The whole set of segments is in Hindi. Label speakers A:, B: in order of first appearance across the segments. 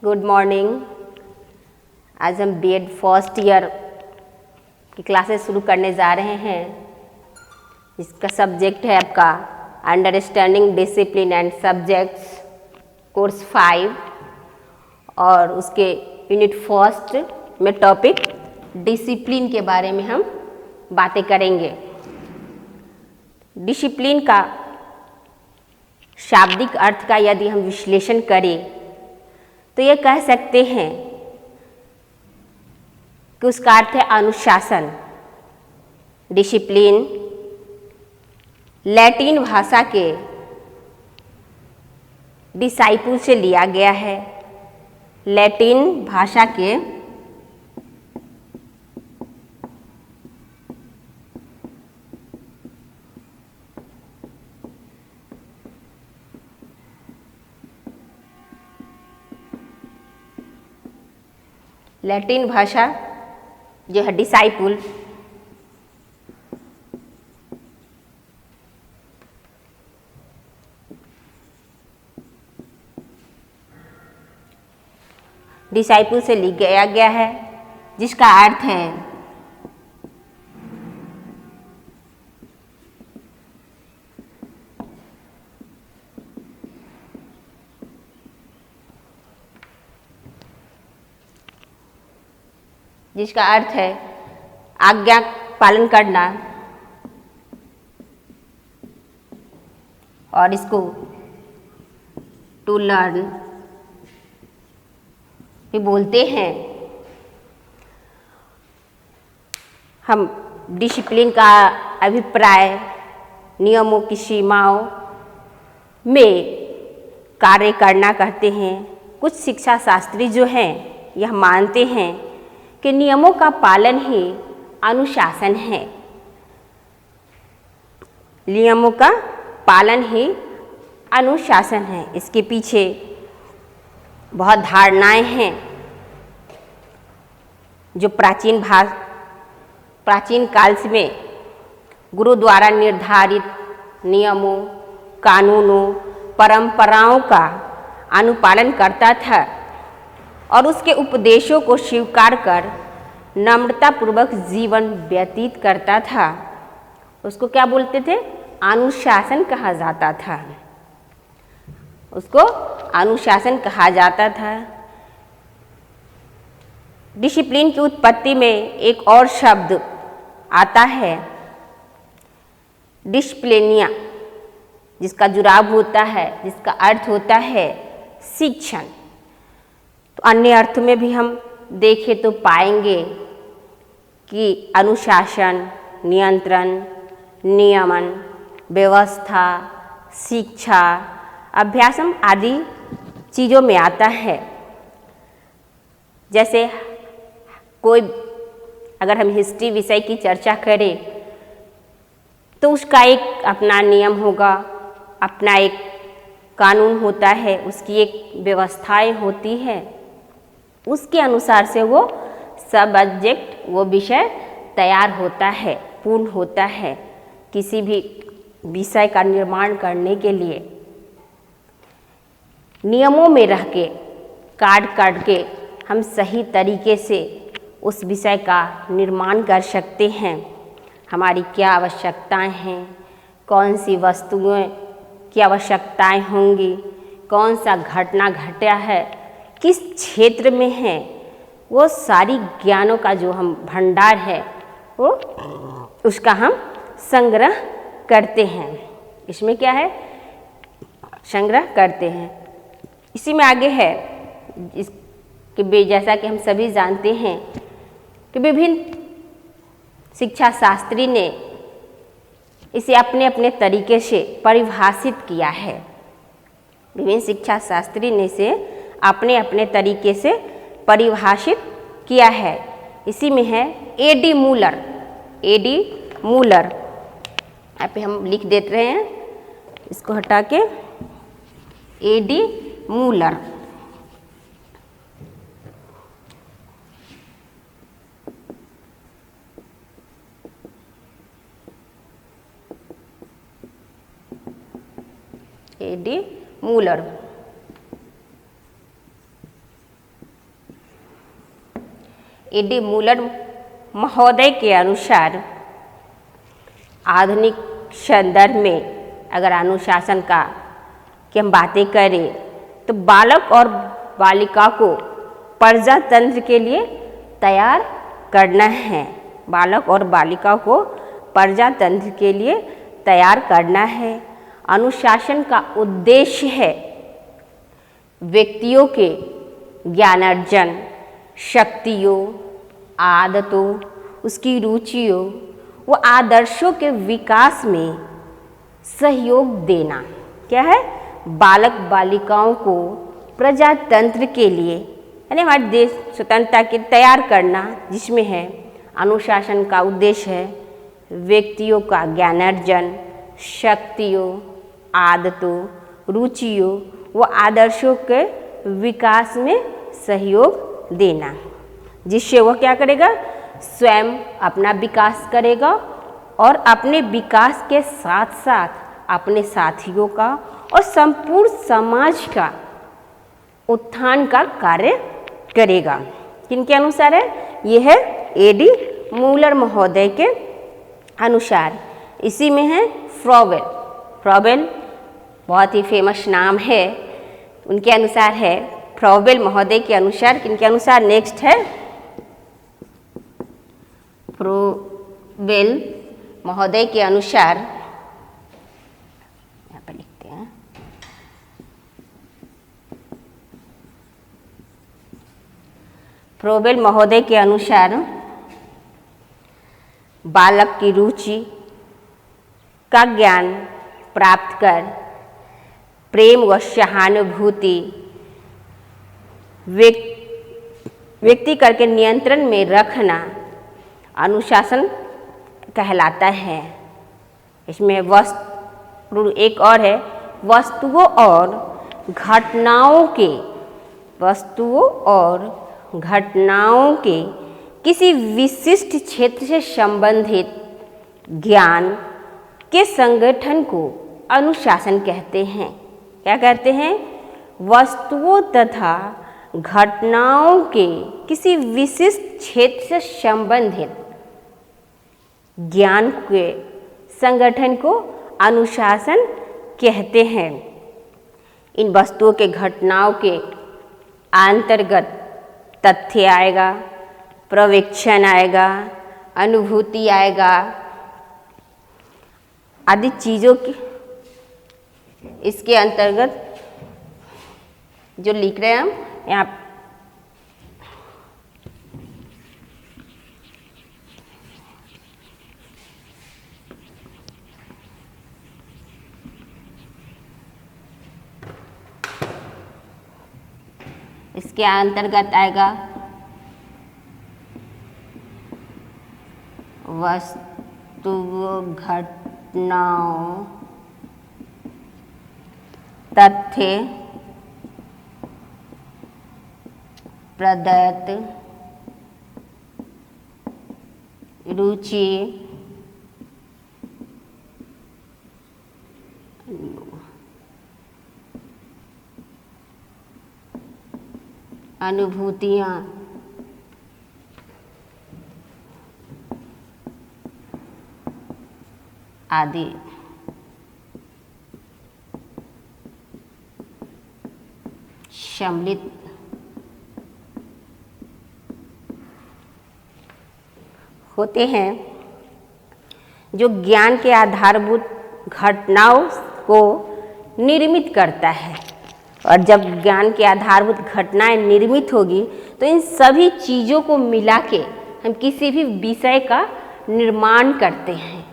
A: Good morning. आज हम बीएड फर्स्ट ईयर की क्लासेस शुरू करने जा रहे हैं। इसका सब्जेक्ट है आपका understanding discipline and subjects, course 5 और उसके यूनिट फर्स्ट में टॉपिक डिसिप्लिन के बारे में हम बातें करेंगे। डिसिप्लिन का शाब्दिक अर्थ का यदि हम विश्लेषण करें तो ये कह सकते हैं कि उसका अर्थ है अनुशासन। डिसिप्लिन लैटिन भाषा के डिसाइपुल से लिया गया है। लैटिन भाषा के लैटिन भाषा जो है डिसाइपुल, डिसाइपुल से लिया गया है, जिसका अर्थ है आज्ञा पालन करना। और इसको टू लर्न भी बोलते हैं। हम डिसिप्लिन का अभिप्राय नियमों की सीमाओं में कार्य करना कहते हैं। कुछ शिक्षा शास्त्री जो हैं यह मानते हैं कि नियमों का पालन ही अनुशासन है। नियमों का पालन ही अनुशासन है। इसके पीछे बहुत धारणाएं हैं जो प्राचीन काल में गुरु द्वारा निर्धारित नियमों, कानूनों, परंपराओं का अनुपालन करता था और उसके उपदेशों को स्वीकार कर नम्रतापूर्वक जीवन व्यतीत करता था। उसको क्या बोलते थे? अनुशासन कहा जाता था। उसको अनुशासन कहा जाता था। डिसिप्लिन की उत्पत्ति में एक और शब्द आता है डिसिप्लिनिया, जिसका जुड़ाव होता है, जिसका अर्थ होता है शिक्षण। तो अन्य अर्थ में भी हम देखें तो पाएंगे कि अनुशासन, नियंत्रण, नियमन, व्यवस्था, शिक्षा, अभ्यासम आदि चीज़ों में आता है। जैसे कोई अगर हम हिस्ट्री विषय की चर्चा करें तो उसका एक अपना नियम होगा, अपना एक कानून होता है, उसकी एक व्यवस्थाएं होती है। उसके अनुसार से वो सब्जेक्ट, वो विषय तैयार होता है, पूर्ण होता है। किसी भी विषय का निर्माण करने के लिए नियमों में रह के काट के हम सही तरीके से उस विषय का निर्माण कर सकते हैं। हमारी क्या आवश्यकताएं हैं, कौन सी वस्तुएं की आवश्यकताएं होंगी, कौन सा घटना घटा है, किस क्षेत्र में है, वो सारी ज्ञानों का जो हम भंडार है वो उसका हम संग्रह करते हैं। इसमें क्या है? संग्रह करते हैं। इसी में आगे है कि जैसा कि हम सभी जानते हैं कि विभिन्न शिक्षा शास्त्री ने इसे अपने अपने तरीके से परिभाषित किया है। विभिन्न शिक्षा शास्त्री ने इसे अपने अपने तरीके से परिभाषित किया है। इसी में है एडी मूलर। यहाँ पे हम लिख देते रहे हैं, इसको हटा के A D Muller. A D Muller A D Muller महोदय के अनुसार आधुनिक संदर्भ में अगर अनुशासन की हम बातें करें तो बालक और बालिका को प्रजातंत्र के लिए तैयार करना है। बालक और बालिका को प्रजातंत्र के लिए तैयार करना है। अनुशासन का उद्देश्य है व्यक्तियों के ज्ञानार्जन, शक्तियों, आदतों, उसकी रुचियों व आदर्शों के विकास में सहयोग देना। क्या है? बालक बालिकाओं को प्रजातंत्र के लिए यानी हमारे देश स्वतंत्रता के तैयार करना, जिसमें है अनुशासन का उद्देश्य है व्यक्तियों का ज्ञानार्जन, शक्तियों, आदतों, रुचियों व आदर्शों के विकास में सहयोग देना, जिससे वह क्या करेगा? स्वयं अपना विकास करेगा और अपने विकास के साथ साथ अपने साथियों का और संपूर्ण समाज का उत्थान का कार्य करेगा। किनके अनुसार है? यह है एडी मूलर महोदय के अनुसार। इसी में है फ्रॉबेल। फ्रॉबेल बहुत ही फेमस नाम है, उनके अनुसार है फ्रॉबेल महोदय के अनुसार। किनके अनुसार? नेक्स्ट है फ्रॉबेल महोदय के अनुसार, यहाँ पर लिखते हैं, फ्रॉबेल महोदय के अनुसार बालक की रुचि का ज्ञान प्राप्त कर प्रेम व सहानुभूति व्यक्ति करके नियंत्रण में रखना अनुशासन कहलाता है। इसमें एक और है वस्तुओं और घटनाओं के किसी विशिष्ट क्षेत्र से संबंधित ज्ञान के संगठन को अनुशासन कहते हैं। क्या कहते हैं? वस्तुओं तथा घटनाओं के किसी विशिष्ट क्षेत्र से संबंधित ज्ञान के संगठन को अनुशासन कहते हैं। इन वस्तुओं के घटनाओं के अंतर्गत तथ्य आएगा, प्रवेक्षण आएगा, अनुभूति आएगा, आदि चीज़ों की इसके अंतर्गत जो लिख रहे हैं हम यहाँ इसके अंतर्गत आएगा वस्तुओं, घटनाओं, तथ्य, प्रदत्त, रुचि, अनुभूतियाँ, आदि। सम्मिलित होते हैं, जो ज्ञान के आधारभूत घटनाओं को निर्मित करता है। और जब ज्ञान के आधारभूत घटनाएं निर्मित होगी तो इन सभी चीज़ों को मिला के हम किसी भी विषय का निर्माण करते हैं।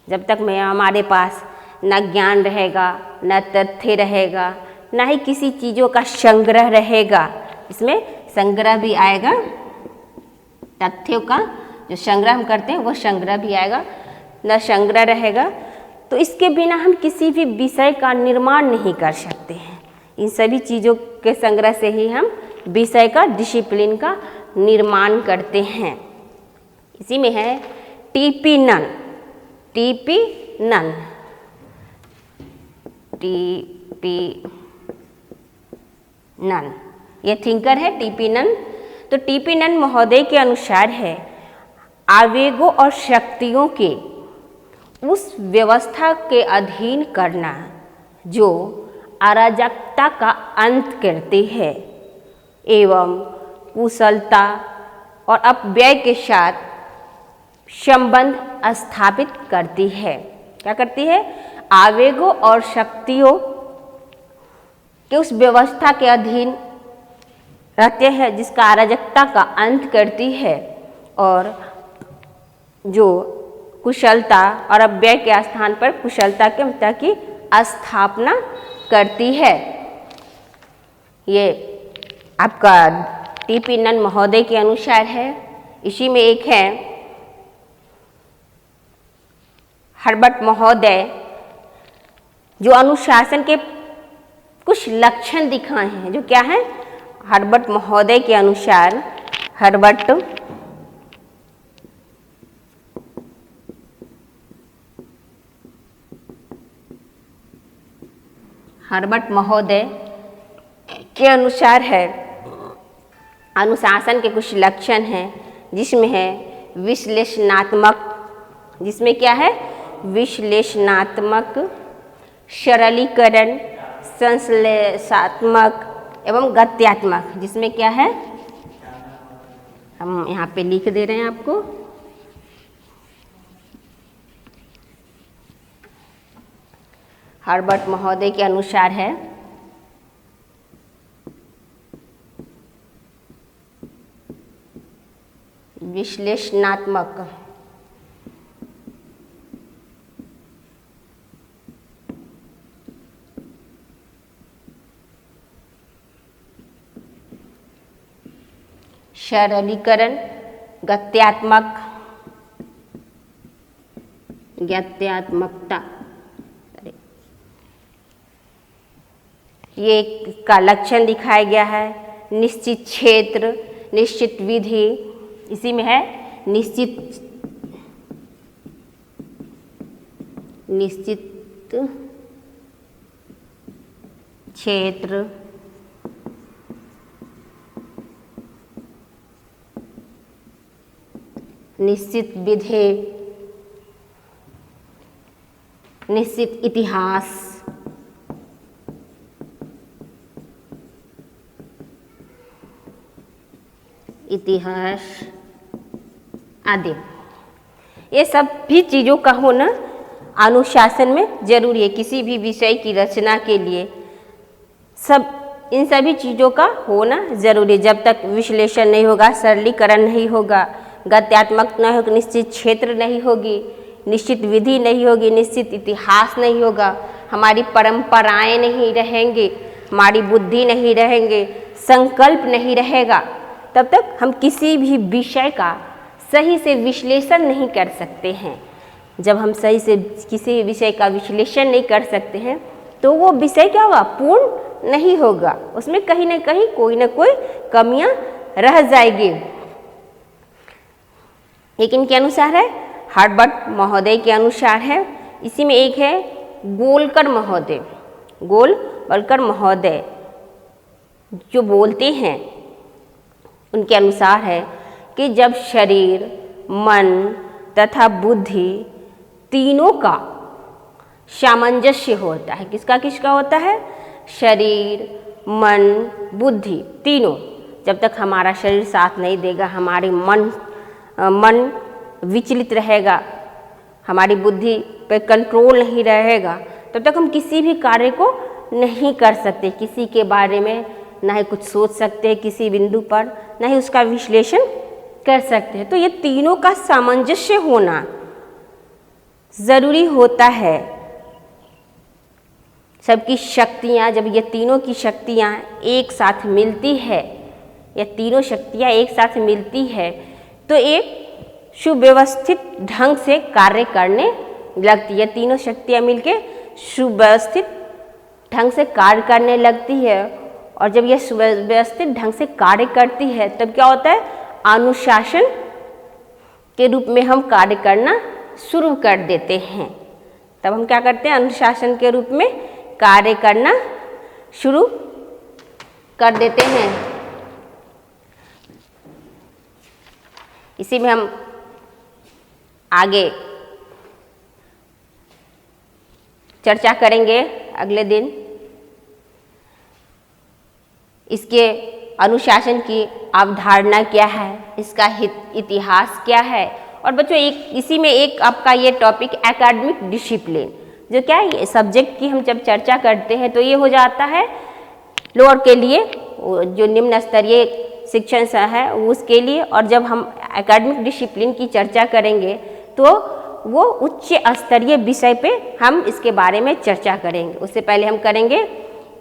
A: जब तक में हमारे पास न ज्ञान रहेगा, न तथ्य रहेगा, न ही किसी चीज़ों का संग्रह रहेगा, इसमें संग्रह भी आएगा, तथ्यों का जो संग्रह हम करते हैं वो संग्रह भी आएगा, न संग्रह रहेगा तो इसके बिना हम किसी भी विषय का निर्माण नहीं कर सकते हैं। इन सभी चीज़ों के संग्रह से ही हम विषय का, डिसिप्लिन का निर्माण करते हैं। इसी में है T P Nunn. T P Nunn, T P Nunn, ये थिंकर है टीपी नन। तो टीपी नंद महोदय के अनुसार है आवेगों और शक्तियों के उस व्यवस्था के अधीन करना जो अराजकता का अंत करती है एवं कुशलता और अपव्यय के साथ संबंध स्थापित करती है। क्या करती है? आवेगों और शक्तियों के उस व्यवस्था के अधीन रहते हैं जिसका अराजकता का अंत करती है और जो कुशलता और अपव्यय के स्थान पर कुशलता के ममता की स्थापना करती है। ये आपका टीपी नंद महोदय के अनुसार है। इसी में एक है हर्बर्ट महोदय जो अनुशासन के कुछ लक्षण दिखाए हैं। जो क्या है? हर्बर्ट महोदय के अनुसार हर्बर्ट महोदय के अनुसार है अनुशासन के कुछ लक्षण हैं जिसमें है विश्लेषणात्मक, जिसमें क्या है? विश्लेषणात्मक, सरलीकरण, संश्लेषात्मक एवं गत्यात्मक। जिसमें क्या है? हम यहाँ पे लिख दे रहे हैं आपको। हर्बर्ट महोदय के अनुसार है विश्लेषणात्मक, सरलीकरण, गत्यात्मकता, ये का लक्षण दिखाया गया है। निश्चित क्षेत्र, निश्चित विधि, इसी में है निश्चित क्षेत्र, निश्चित विधि, निश्चित इतिहास, आदि। ये सब भी चीज़ों का होना अनुशासन में जरूरी है। किसी भी विषय की रचना के लिए इन सभी चीज़ों का होना जरूरी है। जब तक विश्लेषण नहीं होगा, सरलीकरण नहीं होगा, गत्यात्मक नहीं होगा, निश्चित क्षेत्र नहीं होगी, निश्चित विधि नहीं होगी, निश्चित इतिहास नहीं होगा, हमारी परंपराएं नहीं रहेंगी, हमारी बुद्धि नहीं रहेंगे, संकल्प नहीं रहेगा, तब तक हम किसी भी विषय का सही से विश्लेषण नहीं कर सकते हैं। जब हम सही से किसी विषय का विश्लेषण नहीं कर सकते हैं तो वो विषय क्या होगा? पूर्ण नहीं होगा, उसमें कहीं ना कहीं कोई ना कोई कमियां रह जाएगी। लेकिन के अनुसार है हर्बर्ट महोदय के अनुसार है। इसी में एक है गोलकर महोदय जो बोलते हैं उनके अनुसार है कि जब शरीर, मन तथा बुद्धि तीनों का सामंजस्य होता है। किसका होता है? शरीर, मन, बुद्धि तीनों। जब तक हमारा शरीर साथ नहीं देगा, हमारी मन विचलित रहेगा, हमारी बुद्धि पे कंट्रोल नहीं रहेगा, तब तक हम किसी भी कार्य को नहीं कर सकते। किसी के बारे में ना ही कुछ सोच सकते हैं किसी बिंदु पर, ना ही उसका विश्लेषण कर सकते हैं। तो ये तीनों का सामंजस्य होना जरूरी होता है। सबकी शक्तियाँ, जब ये तीनों की शक्तियाँ एक साथ मिलती है, ये तीनों शक्तियाँ एक साथ मिलती है तो एक सुव्यवस्थित ढंग से कार्य करने लगती है। तीनों शक्तियाँ मिलके सुव्यवस्थित ढंग से कार्य करने लगती है और जब यह सुव्यवस्थित ढंग से कार्य करती है तब क्या होता है? अनुशासन के रूप में हम कार्य करना शुरू कर देते हैं। तब हम क्या करते हैं? अनुशासन के रूप में कार्य करना शुरू कर देते हैं। इसी में हम आगे चर्चा करेंगे अगले दिन। इसके अनुशासन की अवधारणा क्या है, इसका इतिहास क्या है, और बच्चों इसी में एक आपका ये टॉपिक एकेडमिक डिसिप्लिन, जो क्या है सब्जेक्ट की हम जब चर्चा करते हैं तो ये हो जाता है लोअर के लिए, जो निम्न स्तरीय शिक्षण है उसके लिए, और जब हम एकेडमिक डिसिप्लिन की चर्चा करेंगे तो वो उच्च स्तरीय विषय पे हम इसके बारे में चर्चा करेंगे। उससे पहले हम करेंगे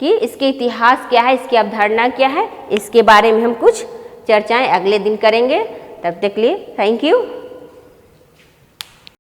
A: कि इसके इतिहास क्या है, इसकी अवधारणा क्या है, इसके बारे में हम कुछ चर्चाएं अगले दिन करेंगे। तब तक के लिए थैंक यू।